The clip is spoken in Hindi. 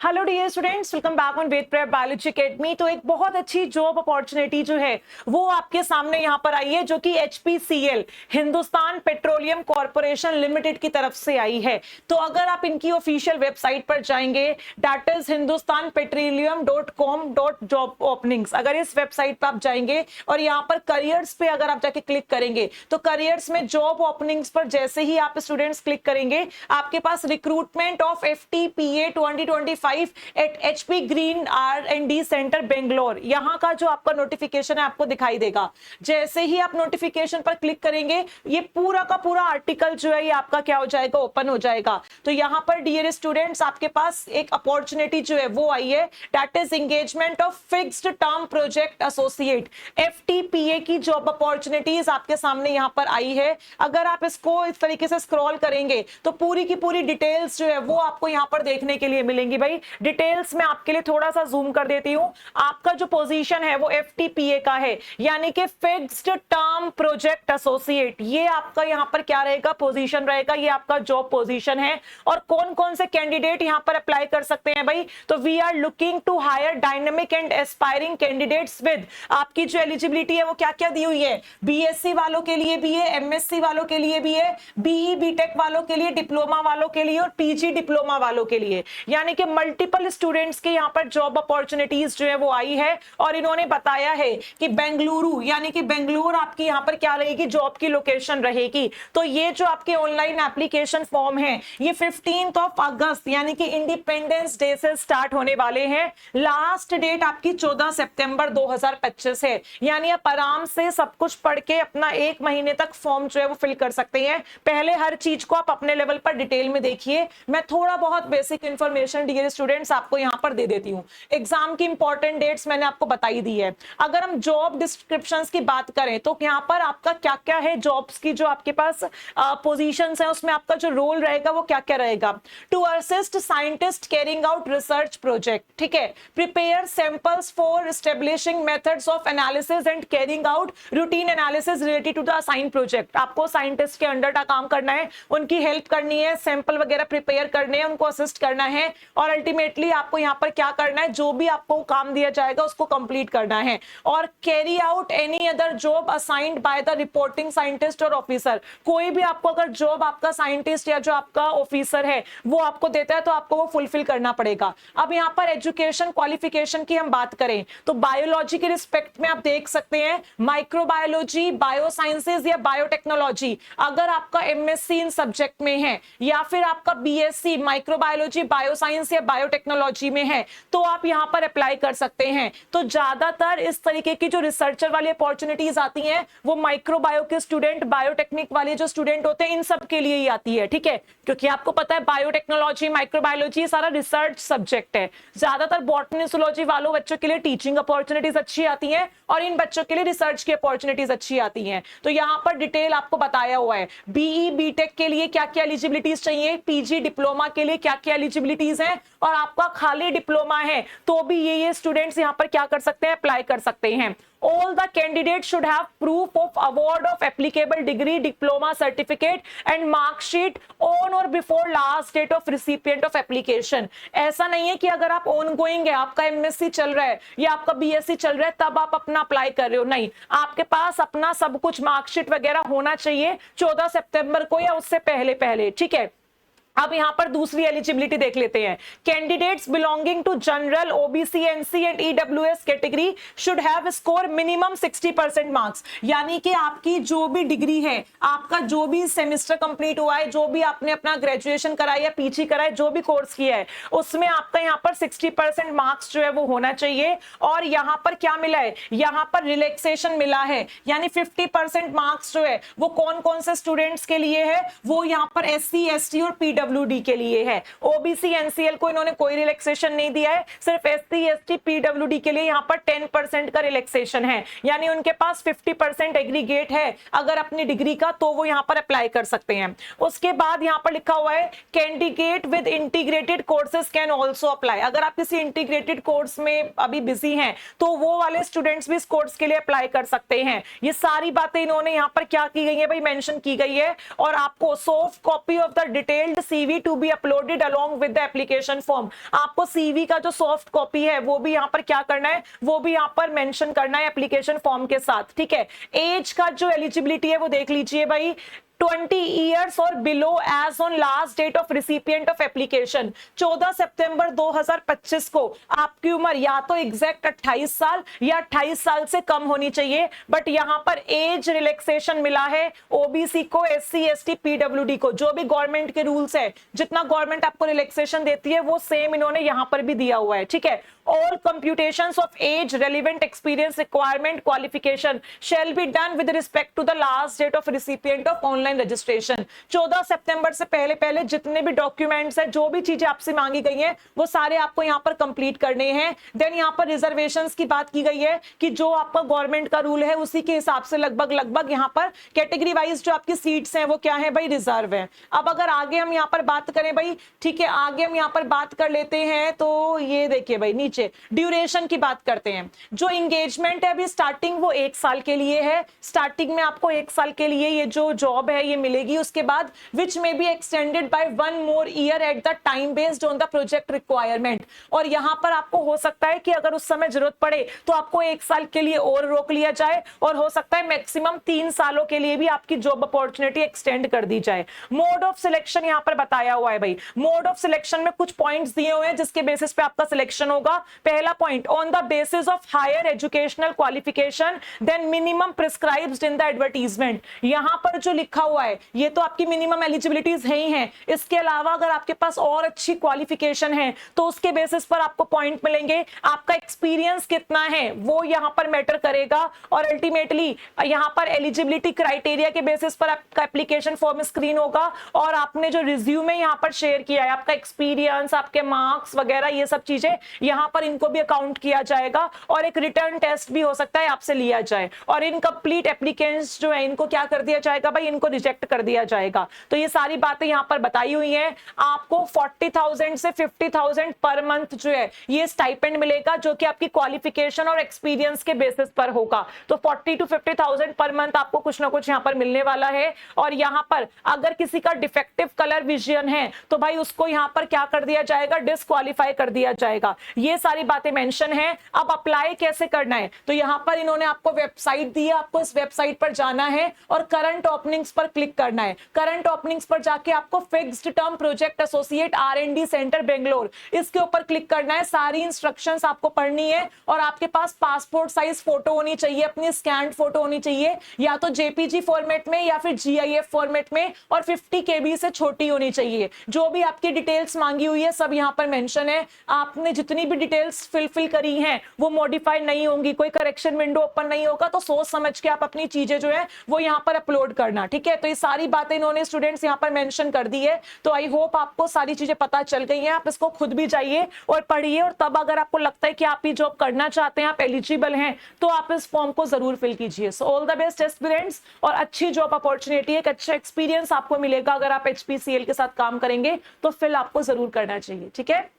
Hello dear students, welcome back on Ved prep biology academy. तो एक बहुत अच्छी जॉब अपॉर्चुनिटी जो है वो आपके सामने यहाँ पर आई है, जो कि HPCL Hindustan petroleum corporation limited की तरफ से आई है। तो अगर आप इनकी ऑफिशियल वेबसाइट पर जाएंगे, दैट इज hindustanpetroleum.com.job openings, अगर इस वेबसाइट पर आप जाएंगे और यहाँ पर करियर्स पे अगर आप जाके क्लिक करेंगे तो करियर्स में जॉब ओपनिंग्स पर जैसे ही आप स्टूडेंट्स क्लिक करेंगे, आपके पास recruitment of FTPA 2025 at HP green R&D centre Bangalore, यहां का जो आपका नोटिफिकेशन है आपको दिखाई देगा। जैसे ही आप नोटिफिकेशन पर क्लिक करेंगे, ये पूरा का पूरा आर्टिकल जो है ये आपका क्या हो जाएगा, ओपन हो जाएगा। तो यहां पर डियर स्टूडेंट्स आपके पास एक अपॉर्चुनिटी जो है वो आई है, that is engagement of fixed term project associate. FTPA की जॉब अपॉर्चुनिटीज आपके सामने यहां पर आई है। अगर आप इसको इस तरीके से स्क्रॉल करेंगे तो पूरी की पूरी डिटेल्स जो है वो आपको यहां पर देखने के लिए मिलेंगी। भाई डिटेल्स में आपके लिए थोड़ा सा जूम कर देती हूं। आपका जो पोजीशन है वो FTPA का है, यानी कि फिक्स्ड टर्म प्रोजेक्ट एसोसिएट। ये आपका यहां पर क्या रहेगा, पोजीशन रहेगा, ये आपका जॉब पोजीशन है। और कौन कौन से कैंडिडेट यहां पर अप्लाई कर सकते हैं भाई, तो we are looking to hire dynamic and aspiring candidates with, आपकी जो एलिजिबिलिटी है वो क्या क्या दी हुई है, BSc वालों के लिए भी है, MSc वालों के लिए भी है, BE BTech वालों के लिए, डिप्लोमा वालों के लिए और PG डिप्लोमा वालों के लिए, यानी कि मल्टीपल स्टूडेंट्स के यहाँ पर जॉब अपॉर्चुनिटीज जो है वो आई है। और इन्होंने बताया है कि बेंगलुरु, यानी कि बेंगलुरु आपकी यहाँ पर क्या रहेगी, जॉब की लोकेशन रहेगी। तो ये जो आपके ऑनलाइन एप्लीकेशन फॉर्म है ये 15 अगस्त यानी कि इंडिपेंडेंस डे से स्टार्ट होने वाले हैं। लास्ट डेट आपकी 14 सितंबर 2025 है, यानी आप आराम से सब कुछ पढ़ के अपना 1 महीने तक फॉर्म जो है वो फिल कर सकते हैं। पहले हर चीज को आप अपने लेवल पर डिटेल में देखिए। मैं थोड़ा बहुत बेसिक इंफॉर्मेशन डियर स्टूडेंट्स आपको यहां पर दे देती हूं। एग्जाम की इंपॉर्टेंट डेट्स मैंने आपको बताई दी है। अगर हम जॉब डिस्क्रिप्शंस की बात करें तो यहां पर आपका क्या क्या है, जॉब्स की जो आपके पास पोजीशंस है उसमें आपका जो रोल रहेगा वो क्या क्या रहेगा। To assist scientist carrying out research project, ठीक है, prepare samples for establishing methods of analysis and carrying out routine analysis related to the assigned project. आपको साइंटिस्ट के अंडर का काम करना है, उनकी हेल्प करनी है, सैंपल वगैरह प्रिपेयर करने हैं, उनको असिस्ट करना है और अल्टीमेटली आपको यहां पर क्या करना है, जो भी आपको काम दिया जाएगा उसको कंप्लीट करना है। और carry out any other job assigned by the reporting scientist और ऑफिसर। कोई भी आपको अगर जॉब आपका साइंटिस्ट या जो आपका ऑफिसर है वो आपको देता है तो आपको वो फुलफिल करना पड़ेगा। अब यहां पर एजुकेशन क्वालिफिकेशन की हम बात करें तो बायोलॉजी के रिस्पेक्ट में आप देख सकते हैं माइक्रोबायोलॉजी, बायोसाइंसेज या बायोटेक्नोलॉजी। अगर आपका MSc इन सब्जेक्ट में है या फिर आपका BSc माइक्रोबायोलॉजी, बायोसाइंस या बायोटेक्नोलॉजी में है तो आप यहां पर अप्लाई कर सकते हैं। तो ज्यादातर इस तरीके की जो रिसर्चर वाली अपॉर्चुनिटीज आती हैं वो माइक्रोबायो के स्टूडेंट, बायोटेक्निक वाले जो स्टूडेंट होते हैं इन सब के लिए ही आती है, ठीक है, क्योंकि आपको पता है बायोटेक्नोलॉजी, माइक्रोबायोलॉजी सारा रिसर्च सब्जेक्ट है। ज्यादातर बॉटनी जूलॉजी वालों बच्चों के लिए टीचिंग अपॉर्चुनिटीज अच्छी आती हैं और इन बच्चों के लिए रिसर्च की अपॉर्चुनिटीज अच्छी आती हैं। तो यहां पर डिटेल आपको बताया हुआ है। BE BTech के लिए क्या क्या एलिजिबिलिटीज चाहिए, PG डिप्लोमा के लिए क्या क्या एलिजिबिलिटीज हैं, और आपका खाली डिप्लोमा है तो भी ये स्टूडेंट्स यहां पर क्या कर सकते हैं, अप्लाई कर सकते हैं। All the candidates should have proof of award of applicable degree, diploma, certificate and mark sheet on or before last date of recipient of application। ऐसा नहीं है कि अगर आप ongoing है, आपका MSc चल रहा है या आपका BSc चल रहा है तब आप अपना अप्लाई कर रहे हो, नहीं, आपके पास अपना सब कुछ मार्कशीट वगैरह होना चाहिए 14 सितंबर को या उससे पहले पहले, ठीक है। अब यहां पर दूसरी एलिजिबिलिटी देख लेते हैं। Candidates belonging to general, OBC, NC and EWS category should have score minimum 60% marks, यानी कि आपकी जो भी डिग्री है, आपका जो भी सेमेस्टर कंप्लीट हुआ है, जो भी आपने अपना ग्रेजुएशन कराया या PG कराया, जो भी कोर्स किया है उसमें आपका यहां पर 60% मार्क्स जो है वो होना चाहिए। और यहां पर क्या मिला है, यहां पर रिलैक्सेशन मिला है, यानी 50% मार्क्स जो है वो कौन कौन से स्टूडेंट्स के लिए है, वो यहां पर SC ST और PWD के लिए है। OBC NCL को इन्होंने कोई रिलैक्सेशन नहीं दिया है, सिर्फ SC ST PWD के लिए यहां पर 10% का रिलैक्सेशन है, यानी उनके पास 50% एग्रीगेट है अगर अपनी डिग्री का, तो वो यहां पर अप्लाई कर सकते हैं। उसके बाद यहां पर लिखा हुआ है candidate with integrated courses can also apply. अगर आप किसी इंटीग्रेटेड कोर्स में अभी बिजी हैं तो वो वाले स्टूडेंट्स भी इस कोर्स के लिए अप्लाई कर सकते हैं। ये सारी बातें इन्होंने यहां पर क्या की गई है भाई, मेंशन की गई है। और आपको soft copy of the detailed CV to be uploaded along with the application form। आपको CV का जो सॉफ्ट कॉपी है वो भी यहाँ पर क्या करना है, वो भी यहाँ पर मेंशन करना है एप्लीकेशन फॉर्म के साथ, ठीक है। एज का जो एलिजिबिलिटी है वो देख लीजिए भाई, 20 years और below as on last date of recipient of application। 14 सितंबर 2025 को आपकी उम्र या तो एग्जैक्ट 28 साल या 28 साल से कम होनी चाहिए, बट यहां पर एज रिलैक्सेशन मिला है ओबीसी को, SC ST PWD को। जो भी गवर्नमेंट के रूल्स है, जितना गवर्नमेंट आपको रिलैक्सेशन देती है वो सेम इन्होंने यहां पर भी दिया हुआ है, ठीक है। All computations of age, relevant experience, requirement, qualification shall be done with respect to the last date of recipient of online registration। 14 सितंबर से पहले पहले जितने भी डॉक्यूमेंट्स है, जो भी चीजें आपसे मांगी गई हैं, वो सारे आपको यहाँ पर कंप्लीट करने हैं। देन यहाँ पर रिजर्वेशंस की बात की गई है कि जो आपका गवर्नमेंट का रूल है उसी के हिसाब से लगभग यहाँ पर कैटेगरी वाइज जो आपकी सीट्स हैं वो क्या है भाई, रिजर्व है। अब अगर आगे हम यहाँ पर बात करें भाई, ठीक है, आगे हम यहाँ पर बात कर लेते हैं, तो ये देखिए भाई नीचे ड्यूरेशन की बात करते हैं। जो एंगेजमेंट है अभी स्टार्टिंग वो 1 साल के लिए है। स्टार्टिंग में आपको 1 साल के लिए ये जो जॉब है ये मिलेगी। उसके बाद विच में be extended by 1 more year at the time based on the project requirement. और यहां पर आपको हो सकता है कि अगर उस समय जरूरत पड़े तो आपको 1 साल के लिए और रोक लिया जाए, और हो सकता है मैक्सिमम 3 सालों के लिए भी आपकी जॉब अपॉर्चुनिटी एक्सटेंड कर दी जाए। मोड ऑफ सिलेक्शन यहां पर बताया हुआ है भाई। मोड ऑफ सिलेक्शन में कुछ पॉइंट्स दिए हुए हैं जिसके बेसिस पे आपका सिलेक्शन होगा। पहला point, on the basis of higher educational qualification than minimum prescribed in the advertisement. यहां पर जो लिखा हुआ है ये तो आपकी मिनिमम एलिजिबिलिटीज है ही हैं। इसके अलावा अगर आपके पास और अच्छी क्वालिफिकेशन है तो उसके बेसिस पर आपको पॉइंट मिलेंगे। आपका एक्सपीरियंस कितना है वो यहां पर मैटर करेगा, और अल्टीमेटली यहां पर एलिजिबिलिटी क्राइटेरिया के बेसिस पर आपका एप्लीकेशन फॉर्म स्क्रीन होगा, और आपने जो रिज्यूमे यहां पर शेयर किया है, आपका एक्सपीरियंस, आपके मार्क्स वगैरह, ये सब चीजें यहां पर इनको भी अकाउंट किया जाएगा, और एक रिटर्न टेस्ट भी हो सकता है आपसे लिया जाए। और इनकम्प्लीट एप्लीकेंट्स जो है इनको क्या कर दिया जाएगा भाई, इनको रिजेक्ट कर दिया जाएगा। तो ये सारी बातें यहां पर बताई हुई हैं। आपको 40,000 से 50,000 पर मंथ जो है ये स्टाइपेंड मिलेगा, जो कि आपकी क्वालिफिकेशन और एक्सपीरियंस के बेसिस पर होगा। तो 40 to 50,000 पर मंथ आपको कुछ ना कुछ यहां पर मिलने वाला है। और यहां पर अगर किसी का डिफेक्टिव कलर विजन है तो भाई उसको यहां पर क्या कर दिया जाएगा, डिस्क्वालीफाई कर दिया जाएगा। ये सारी बातें मेंशन है। अब अप्लाई कैसे करना है, तो यहां पर इन्होंने आपको वेबसाइट दी है, आपको इस वेबसाइट पर जाना है और करंट ओपनिंग्स पर क्लिक करना है। करंट ओपनिंग्स पर जाके आपको fixed term project associate R&D centre Bangalore, इसके ऊपर क्लिक करना है। सारी इंस्ट्रक्शंस आपको पढ़नी है, और आपके पास पासपोर्ट साइज फोटो होनी चाहिए, अपनी स्कैन्ड फोटो होनी चाहिए, या तो JPG फॉर्मेट में या फिर GIF फॉर्मेट में, और 50 KB से छोटी होनी चाहिए। जो भी आपकी डिटेल्स मांगी हुई है सब यहां पर मेंशन है। आपने जितनी भी डिटेल्स फिल करी हैं वो मॉडिफाई नहीं होंगी, कोई करेक्शन विंडो ओपन नहीं होगा, तो सोच समझ के आप अपनी चीजें जो है वो यहां पर अपलोड करना, ठीक है। तो ये सारी बातें इन्होंने स्टूडेंट्स यहां पर मेंशन कर दी है। तो आई होप आपको सारी चीजें पता चल गई हैं। आप इसको खुद भी जाइए और पढ़िए, और तब अगर आपको लगता है कि आप ये जॉब करना चाहते हैं, आप एलिजिबल हैं, तो आप इस फॉर्म को जरूर फिल कीजिए। So all the best aspirants, और अच्छी जॉब अपॉर्चुनिटी, एक अच्छा एक्सपीरियंस आपको मिलेगा अगर आप HPCL के साथ काम करेंगे, तो फिल आपको जरूर करना चाहिए, ठीक है।